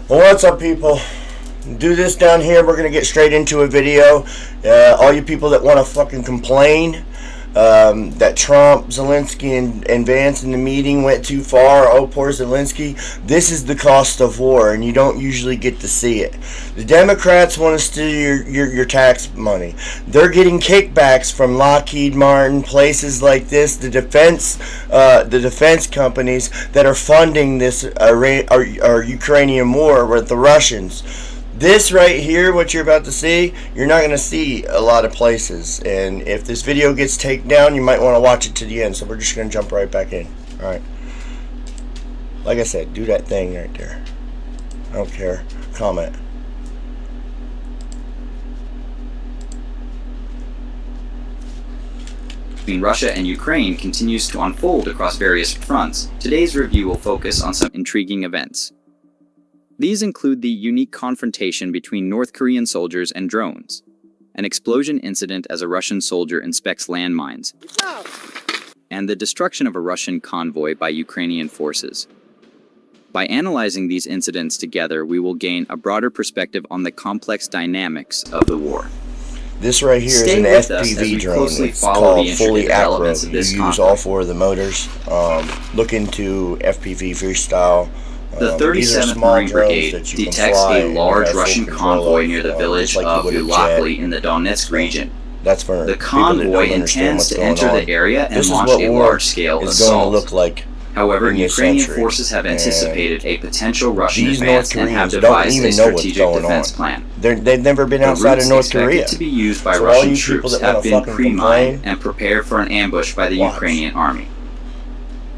What's up, people? Do this down here. We're gonna get straight into a video. All you people that want to fucking complain that Trump, Zelenskyy, and Vance in the meeting went too far. Oh, poor Zelenskyy. This is the cost of war, and you don't usually get to see it. The Democrats want to steal your tax money. They're getting kickbacks from Lockheed Martin, places like this, the defense companies that are funding this Ukrainian war with the Russians. This right here, what you're about to see, you're not going to see a lot of places. And if this video gets taken down, you might want to watch it to the end. So we're just going to jump right back in. Alright. Like I said, do that thing right there. I don't care. Comment. Between Russia and Ukraine continues to unfold across various fronts. Today's review will focus on some intriguing events. These include the unique confrontation between North Korean soldiers and drones, an explosion incident as a Russian soldier inspects landmines, and the destruction of a Russian convoy by Ukrainian forces. By analyzing these incidents together, we will gain a broader perspective on the complex dynamics of the war. This right here is an FPV drone. It's called fully acro. You use all four of the motors. Look into FPV freestyle. The 37th Marine Brigade detects a large Russian convoy near the village of Ulakli in the Donetsk region. The convoy intends to enter the area and launch a large-scale assault. However, Ukrainian forces have anticipated a potential Russian advance and have devised a strategic defense plan. They've never been outside of North Korea. The routes expected to be used by Russian troops have been pre-mined and prepared for an ambush by the Ukrainian army.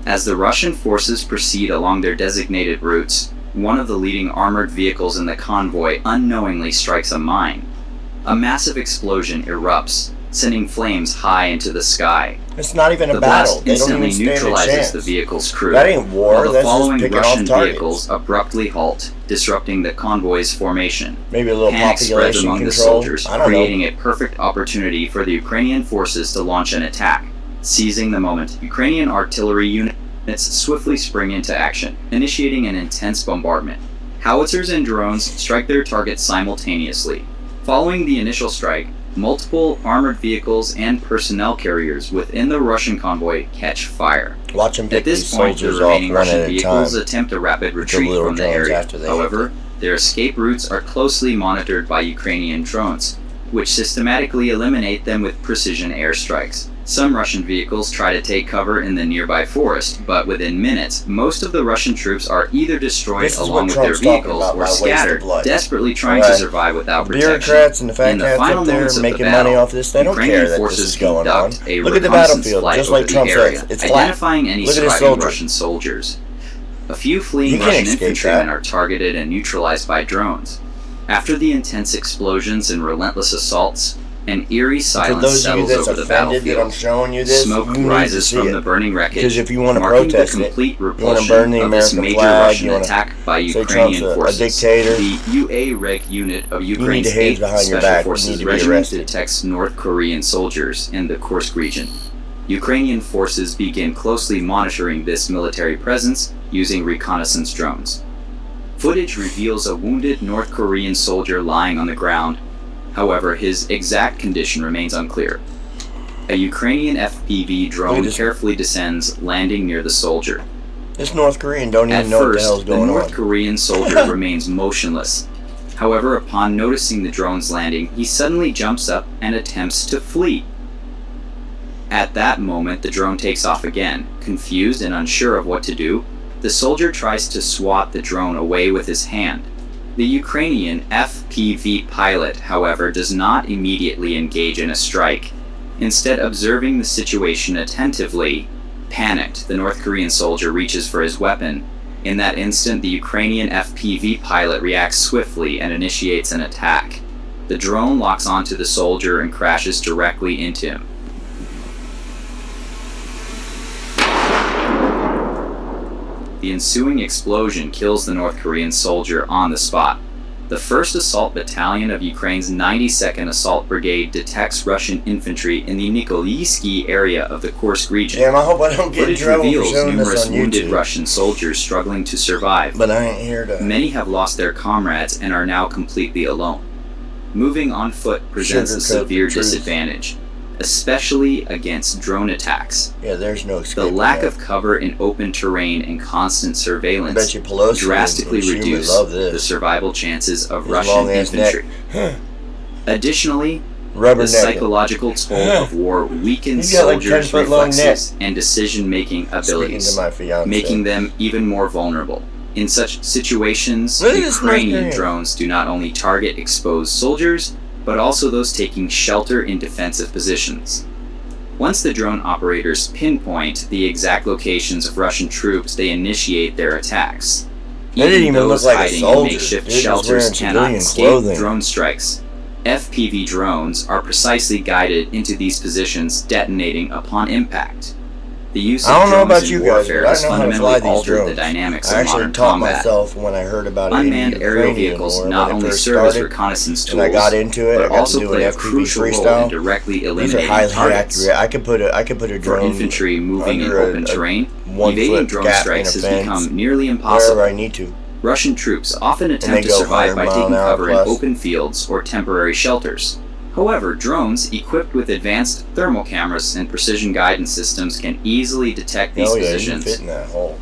As the Russian forces proceed along their designated routes, one of the leading armored vehicles in the convoy unknowingly strikes a mine. A massive explosion erupts, sending flames high into the sky. It's not even a battle. The blast instantly neutralizes the vehicle's crew. That ain't war. While the That's following just picking Russian off targets. vehicles abruptly halt, disrupting the convoy's formation. Maybe a little Panic spreads population among the control. soldiers, creating a perfect opportunity for the Ukrainian forces to launch an attack. Seizing the moment, Ukrainian artillery units swiftly spring into action, initiating an intense bombardment. Howitzers and drones strike their targets simultaneously. Following the initial strike, multiple armored vehicles and personnel carriers within the Russian convoy catch fire. At this point, the remaining Russian vehicles attempt a rapid retreat from the area. However, their escape routes are closely monitored by Ukrainian drones, which systematically eliminate them with precision airstrikes. Some Russian vehicles try to take cover in the nearby forest, but within minutes, most of the Russian troops are either destroyed along with their vehicles or scattered, desperately trying to survive without protection. Bureaucrats and the fat cats up there making money off this, they don't care that this is going on. Look at the battlefield, just like Trump says, it's flat. Identifying any surviving Russian soldiers. A few fleeing Russian infantrymen are targeted and neutralized by drones. After the intense explosions and relentless assaults, an eerie silence settles over the battlefield. Smoke rises from the burning wreckage, if you want to marking the protest complete repulsion of this major Russian attack by Ukrainian forces. The UA-Reg unit of Ukraine's 8th Special Forces Regiment detects North Korean soldiers in the Kursk region. Ukrainian forces begin closely monitoring this military presence using reconnaissance drones. Footage reveals a wounded North Korean soldier lying on the ground. However, his exact condition remains unclear. A Ukrainian FPV drone carefully descends, landing near the soldier. This North Korean don't even know what the hell's going on. The North Korean soldier remains motionless. However, upon noticing the drone's landing, he suddenly jumps up and attempts to flee. At that moment, the drone takes off again. Confused and unsure of what to do, the soldier tries to swat the drone away with his hand. The Ukrainian FPV pilot, however, does not immediately engage in a strike. Instead, observing the situation attentively, panicked, the North Korean soldier reaches for his weapon. In that instant, the Ukrainian FPV pilot reacts swiftly and initiates an attack. The drone locks onto the soldier and crashes directly into him. The ensuing explosion kills the North Korean soldier on the spot. The 1st Assault Battalion of Ukraine's 92nd Assault Brigade detects Russian infantry in the Nikolaevsky area of the Kursk region. Damn, I hope I don't get in Footage trouble for reveals showing numerous this on wounded YouTube. Russian soldiers struggling to survive. But I ain't here to... Many have lost their comrades and are now completely alone. Moving on foot presents a severe disadvantage, especially against drone attacks. Yeah, there's no escape. The lack of cover in open terrain and constant surveillance drastically reduce the survival chances of Russian infantry. Additionally, the psychological toll of war weakens soldiers' reflexes and decision-making abilities, making them even more vulnerable. In such situations, Ukrainian drones do not only target exposed soldiers, but also those taking shelter in defensive positions. Once the drone operators pinpoint the exact locations of Russian troops, they initiate their attacks. Even those hiding in makeshift shelters cannot escape drone strikes. FPV drones are precisely guided into these positions, detonating upon impact. The use of drones in warfare has fundamentally altered the dynamics of modern combat. When I heard about it Unmanned aerial vehicles not only serve as reconnaissance tools, but also play a crucial role in directly eliminating targets. I could put a drone for infantry moving in open terrain. Evading drone strikes has become nearly impossible. Wherever I need to. Russian troops often attempt to survive by taking cover in open fields or temporary shelters. However, drones equipped with advanced thermal cameras and precision guidance systems can easily detect these positions.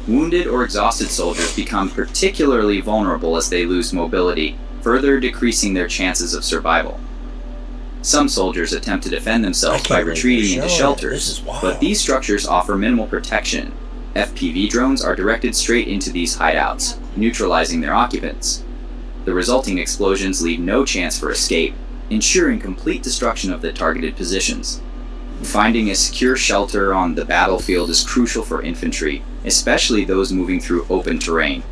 Wounded or exhausted soldiers become particularly vulnerable as they lose mobility, further decreasing their chances of survival. Some soldiers attempt to defend themselves by retreating into shelters, but these structures offer minimal protection. FPV drones are directed straight into these hideouts, neutralizing their occupants. The resulting explosions leave no chance for escape, ensuring complete destruction of the targeted positions. Finding a secure shelter on the battlefield is crucial for infantry, especially those moving through open terrain.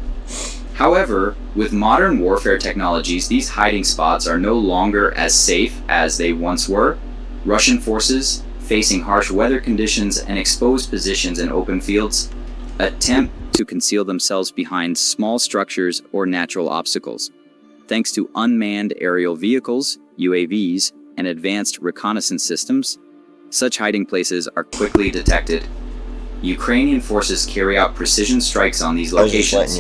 However, with modern warfare technologies, these hiding spots are no longer as safe as they once were. Russian forces, facing harsh weather conditions and exposed positions in open fields, attempt to conceal themselves behind small structures or natural obstacles. Thanks to unmanned aerial vehicles, UAVs, and advanced reconnaissance systems, such hiding places are quickly detected. Ukrainian forces carry out precision strikes on these locations,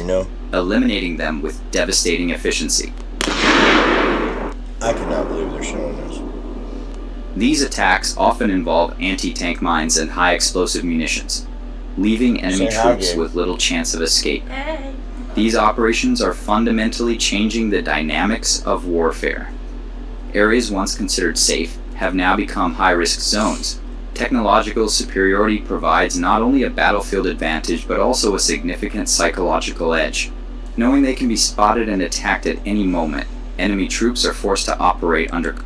eliminating them with devastating efficiency. I cannot believe they're showing this. These attacks often involve anti-tank mines and high explosive munitions, leaving enemy troops with little chance of escape. These operations are fundamentally changing the dynamics of warfare. Areas once considered safe have now become high-risk zones. Technological superiority provides not only a battlefield advantage, but also a significant psychological edge. Knowing they can be spotted and attacked at any moment, enemy troops are forced to operate under...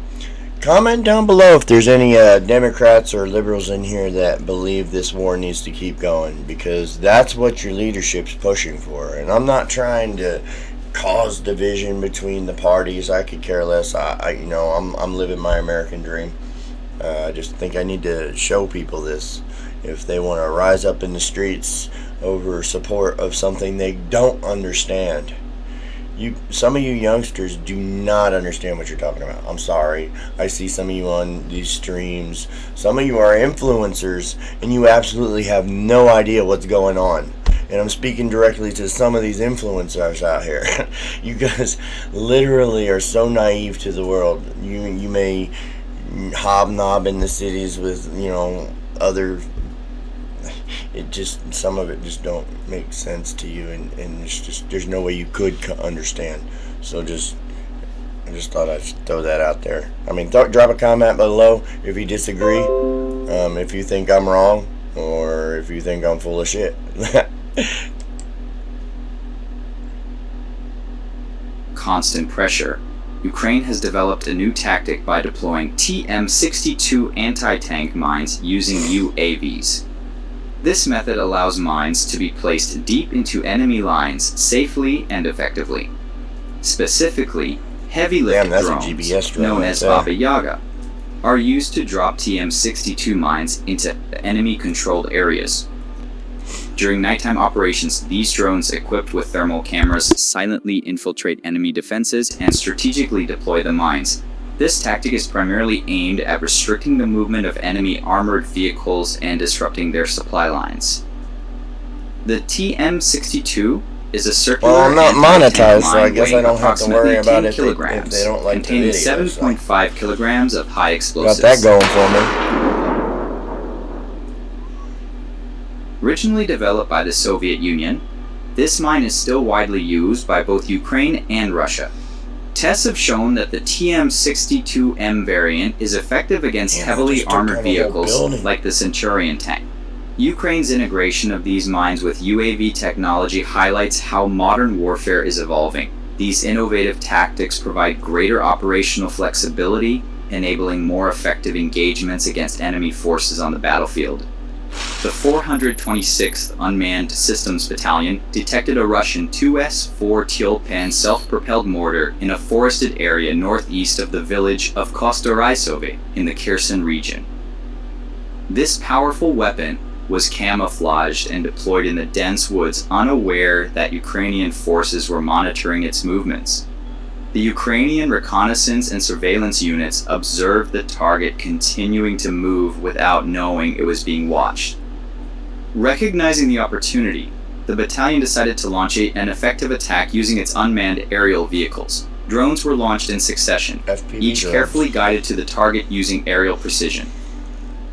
Comment down below if there's any Democrats or liberals in here that believe this war needs to keep going, because that's what your leadership's pushing for. And I'm not trying to cause division between the parties. I could care less. I'm living my American dream. I just think I need to show people this. If they want to rise up in the streets over support of something they don't understand. Some of you youngsters do not understand what you're talking about. I'm sorry. I see some of you on these streams. Some of you are influencers, and you absolutely have no idea what's going on. And I'm speaking directly to some of these influencers out here. You guys literally are so naive to the world. You may hobnob in the cities with, other... some of it just don't make sense to you, and it's just, there's no way you could understand. So I just thought I'd throw that out there. I mean, drop a comment below if you disagree, if you think I'm wrong, or if you think I'm full of shit. Constant pressure. Ukraine has developed a new tactic by deploying TM-62 anti-tank mines using UAVs. This method allows mines to be placed deep into enemy lines safely and effectively. Specifically, heavy-lift drones, known as Baba Yaga, are used to drop TM-62 mines into enemy-controlled areas. During nighttime operations, these drones equipped with thermal cameras silently infiltrate enemy defenses and strategically deploy the mines. This tactic is primarily aimed at restricting the movement of enemy armored vehicles and disrupting their supply lines. The TM-62 is a circular Well, I'm not anti-tank monetized, so I mine guess I weighing don't have to worry approximately about 10 it if kilograms, they don't like the containing video. 7.5 kilograms of high Got explosives. that going for me. Originally developed by the Soviet Union, this mine is still widely used by both Ukraine and Russia. Tests have shown that the TM-62M variant is effective against heavily armored vehicles like the Centurion tank. Ukraine's integration of these mines with UAV technology highlights how modern warfare is evolving. These innovative tactics provide greater operational flexibility, enabling more effective engagements against enemy forces on the battlefield. The 426th Unmanned Systems Battalion detected a Russian 2S-4 Tyolpan self-propelled mortar in a forested area northeast of the village of Kostoraisove in the Kherson region. This powerful weapon was camouflaged and deployed in the dense woods, unaware that Ukrainian forces were monitoring its movements. The Ukrainian reconnaissance and surveillance units observed the target continuing to move without knowing it was being watched. Recognizing the opportunity, the battalion decided to launch an effective attack using its unmanned aerial vehicles. Drones were launched in succession, each carefully guided to the target using aerial precision.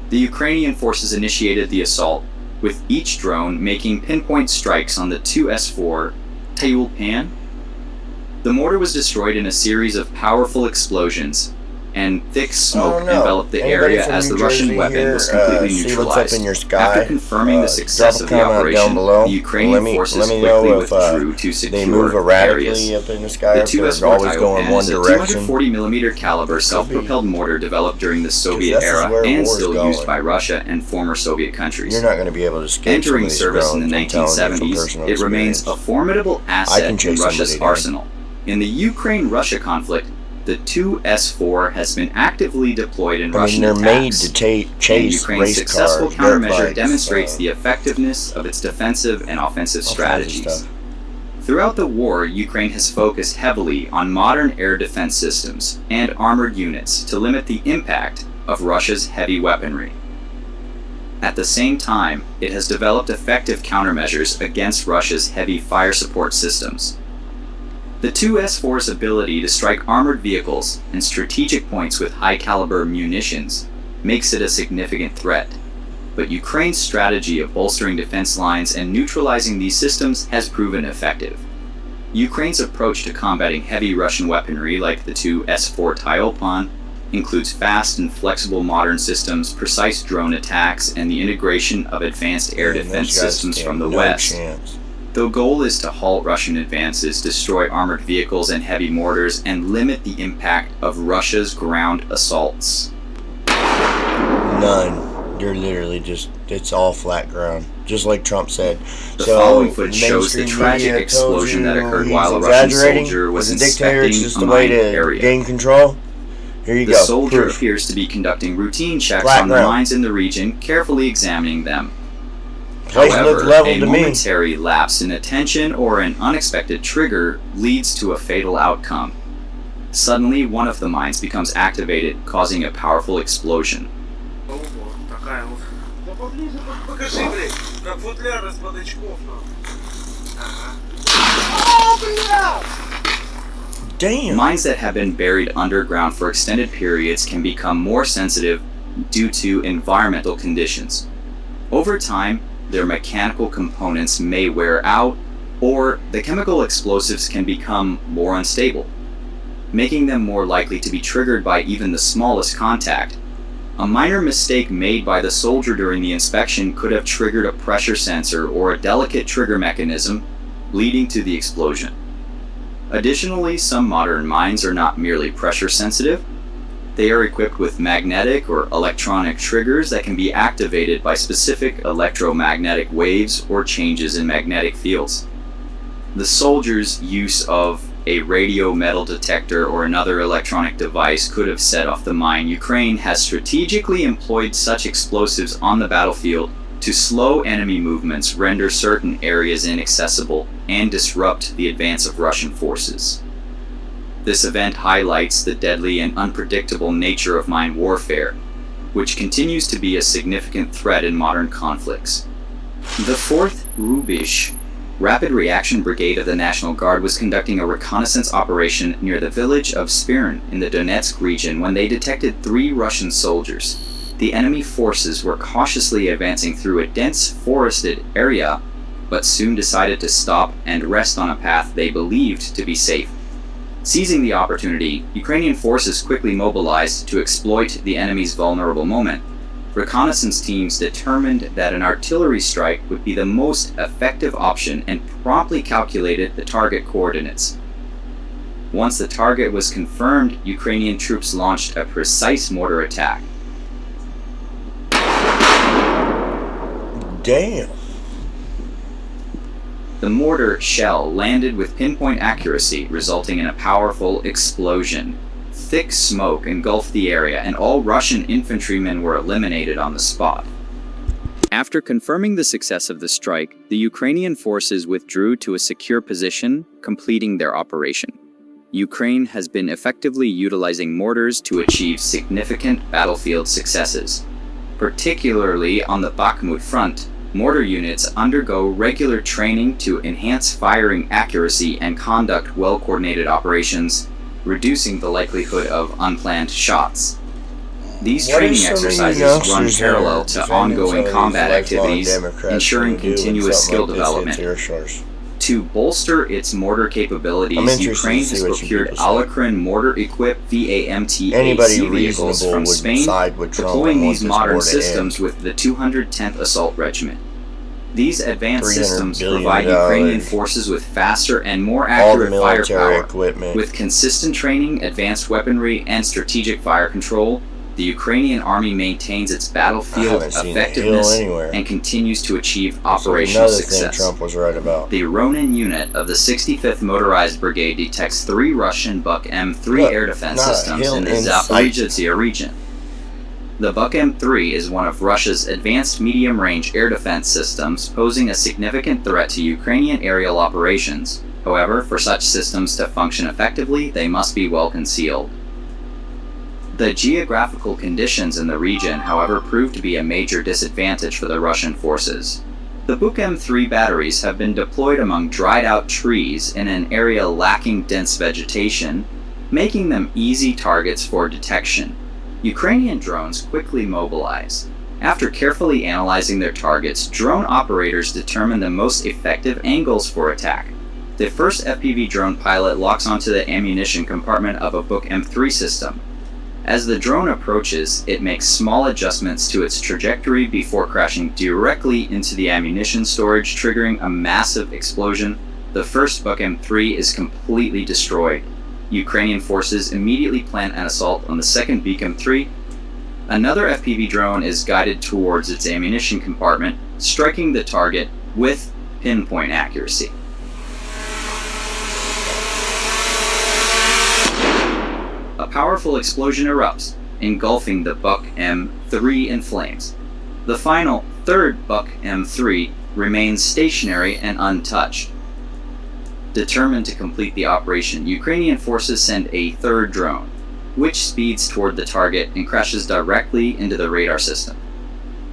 The Ukrainian forces initiated the assault, with each drone making pinpoint strikes on the 2S-4 Tyolpan. The mortar was destroyed in a series of powerful explosions, and thick smoke enveloped the area as the Russian weapon was completely neutralized. After confirming the success of the operation, the Ukrainian forces quickly withdrew to secure areas. The 2S-4 Tyolpan is a 240mm caliber self-propelled mortar developed during the Soviet era and still used by Russia and former Soviet countries. You're not going to be able to escape. Entering service in the 1970s, it remains a formidable asset in Russia's arsenal. In the Ukraine-Russia conflict, the 2S-4 has been actively deployed in Russian attacks. They're made to chase Ukraine's race successful cars, countermeasure demonstrates the effectiveness of its defensive and offensive strategies. Throughout the war, Ukraine has focused heavily on modern air defense systems and armored units to limit the impact of Russia's heavy weaponry. At the same time, it has developed effective countermeasures against Russia's heavy fire support systems. The 2S-4's ability to strike armored vehicles and strategic points with high-caliber munitions makes it a significant threat, but Ukraine's strategy of bolstering defense lines and neutralizing these systems has proven effective. Ukraine's approach to combating heavy Russian weaponry like the 2S-4 Tyolpan includes fast and flexible modern systems, precise drone attacks, and the integration of advanced air defense systems from the West. The goal is to halt Russian advances, destroy armored vehicles and heavy mortars, and limit the impact of Russia's ground assaults. None. You're literally it's all flat ground. Just like Trump said. The following footage shows the tragic explosion that occurred while a Russian soldier was inspecting a mine area. Gain control. Here you go. The soldier appears to be conducting routine checks on the mines in the region, carefully examining them. However, a momentary lapse in attention or an unexpected trigger leads to a fatal outcome. Suddenly, one of the mines becomes activated, causing a powerful explosion. Damn. Mines that have been buried underground for extended periods can become more sensitive due to environmental conditions. Over time, their mechanical components may wear out, or the chemical explosives can become more unstable, making them more likely to be triggered by even the smallest contact. A minor mistake made by the soldier during the inspection could have triggered a pressure sensor or a delicate trigger mechanism, leading to the explosion. Additionally, some modern mines are not merely pressure sensitive. They are equipped with magnetic or electronic triggers that can be activated by specific electromagnetic waves or changes in magnetic fields. The soldier's use of a radio metal detector or another electronic device could have set off the mine. Ukraine has strategically employed such explosives on the battlefield to slow enemy movements, render certain areas inaccessible, and disrupt the advance of Russian forces. This event highlights the deadly and unpredictable nature of mine warfare, which continues to be a significant threat in modern conflicts. The 4th Rubish Rapid Reaction Brigade of the National Guard was conducting a reconnaissance operation near the village of Spirn in the Donetsk region when they detected 3 Russian soldiers. The enemy forces were cautiously advancing through a dense forested area, but soon decided to stop and rest on a path they believed to be safe. Seizing the opportunity, Ukrainian forces quickly mobilized to exploit the enemy's vulnerable moment. Reconnaissance teams determined that an artillery strike would be the most effective option and promptly calculated the target coordinates. Once the target was confirmed, Ukrainian troops launched a precise mortar attack. Damn. The mortar shell landed with pinpoint accuracy, resulting in a powerful explosion. Thick smoke engulfed the area, and all Russian infantrymen were eliminated on the spot. After confirming the success of the strike, the Ukrainian forces withdrew to a secure position, completing their operation. Ukraine has been effectively utilizing mortars to achieve significant battlefield successes. Particularly on the Bakhmut front, mortar units undergo regular training to enhance firing accuracy and conduct well-coordinated operations, reducing the likelihood of unplanned shots. These training exercises run parallel to ongoing combat activities, ensuring continuous skill development. To bolster its mortar capabilities, Ukraine has procured Alakrin mortar-equipped VAMT-AC vehicles from Spain, deploying these modern systems with the 210th Assault Regiment. These advanced systems provide Ukrainian forces with faster and more accurate firepower. With consistent training, advanced weaponry, and strategic fire control, the Ukrainian army maintains its battlefield effectiveness and continues to achieve operational success. Trump was right about. The Ronin unit of the 65th Motorized Brigade detects 3 Russian Buk M3 air defense systems in the Zaporizhzhia region. The Buk M3 is one of Russia's advanced medium-range air defense systems, posing a significant threat to Ukrainian aerial operations. However, for such systems to function effectively, they must be well concealed. The geographical conditions in the region, however, proved to be a major disadvantage for the Russian forces. The Buk M3 batteries have been deployed among dried-out trees in an area lacking dense vegetation, making them easy targets for detection. Ukrainian drones quickly mobilize. After carefully analyzing their targets, drone operators determine the most effective angles for attack. The first FPV drone pilot locks onto the ammunition compartment of a Buk M3 system. As the drone approaches, it makes small adjustments to its trajectory before crashing directly into the ammunition storage, triggering a massive explosion. The first Buk M3 is completely destroyed. Ukrainian forces immediately plan an assault on the second Buk M3. Another FPV drone is guided towards its ammunition compartment, striking the target with pinpoint accuracy. A powerful explosion erupts, engulfing the Buk M3 in flames. The final, third Buk M3 remains stationary and untouched. Determined to complete the operation, Ukrainian forces send a third drone, which speeds toward the target and crashes directly into the radar system.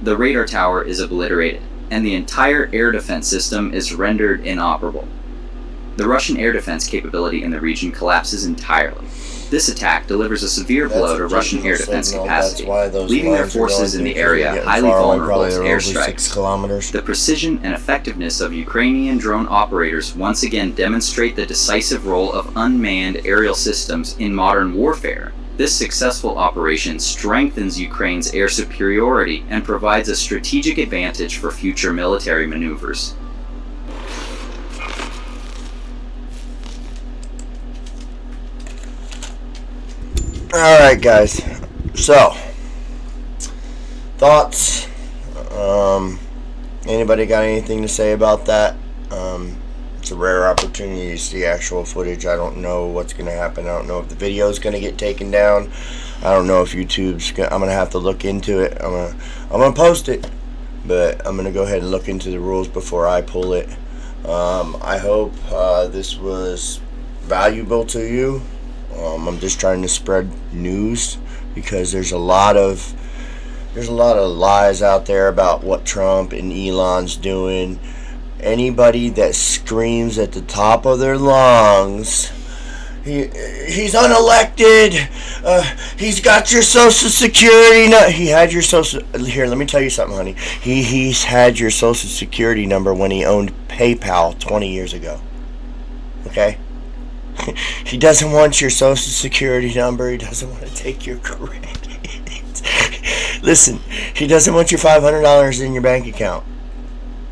The radar tower is obliterated, and the entire air defense system is rendered inoperable. The Russian air defense capability in the region collapses entirely. This attack delivers a severe blow to Russian air defense capacity, leaving their forces in the area highly vulnerable to airstrikes. The precision and effectiveness of Ukrainian drone operators once again demonstrate the decisive role of unmanned aerial systems in modern warfare. This successful operation strengthens Ukraine's air superiority and provides a strategic advantage for future military maneuvers. Alright guys, so thoughts, anybody got anything to say about that? It's a rare opportunity to see actual footage. I don't know what's going to happen. I don't know if the video is going to get taken down. I don't know if YouTube's I'm going to have to look into it. I'm going to post it. but I'm gonna go ahead and look into the rules before I pull it. I hope this was valuable to you. I'm just trying to spread news because there's a lot of lies out there about what Trump and Elon's doing. Anybody that screams at the top of their lungs, he's unelected, he's got your social security he had your social, here, let me tell you something, honey. He's had your social security number when he owned PayPal 20 years ago. Okay? He doesn't want your social security number. He doesn't want to take your credit. Listen, he doesn't want your $500 in your bank account,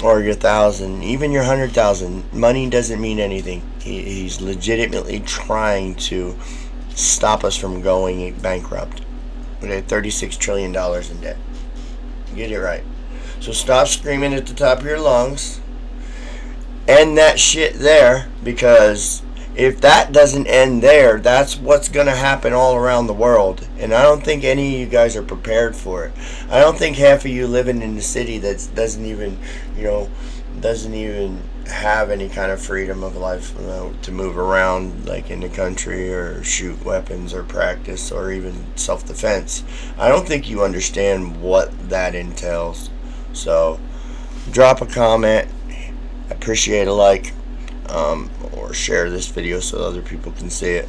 or your $1,000, even your $100,000. Money doesn't mean anything. He's legitimately trying to stop us from going bankrupt. Okay, $36 trillion in debt. Get it right. So stop screaming at the top of your lungs. End that shit there, because if that doesn't end there, that's what's going to happen all around the world. And I don't think any of you guys are prepared for it. I don't think half of you living in the city that doesn't even have any kind of freedom of life, to move around like in the country, or shoot weapons, or practice, or even self-defense. I don't think you understand what that entails. So drop a comment. I appreciate a like. Or share this video so other people can see it.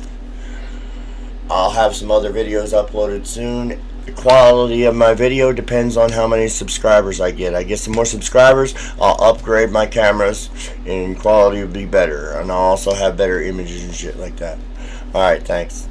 I'll have some other videos uploaded soon. The quality of my video depends on how many subscribers I get. I get some more subscribers, I'll upgrade my cameras and quality will be better, and I'll also have better images and shit like that. Alright, thanks.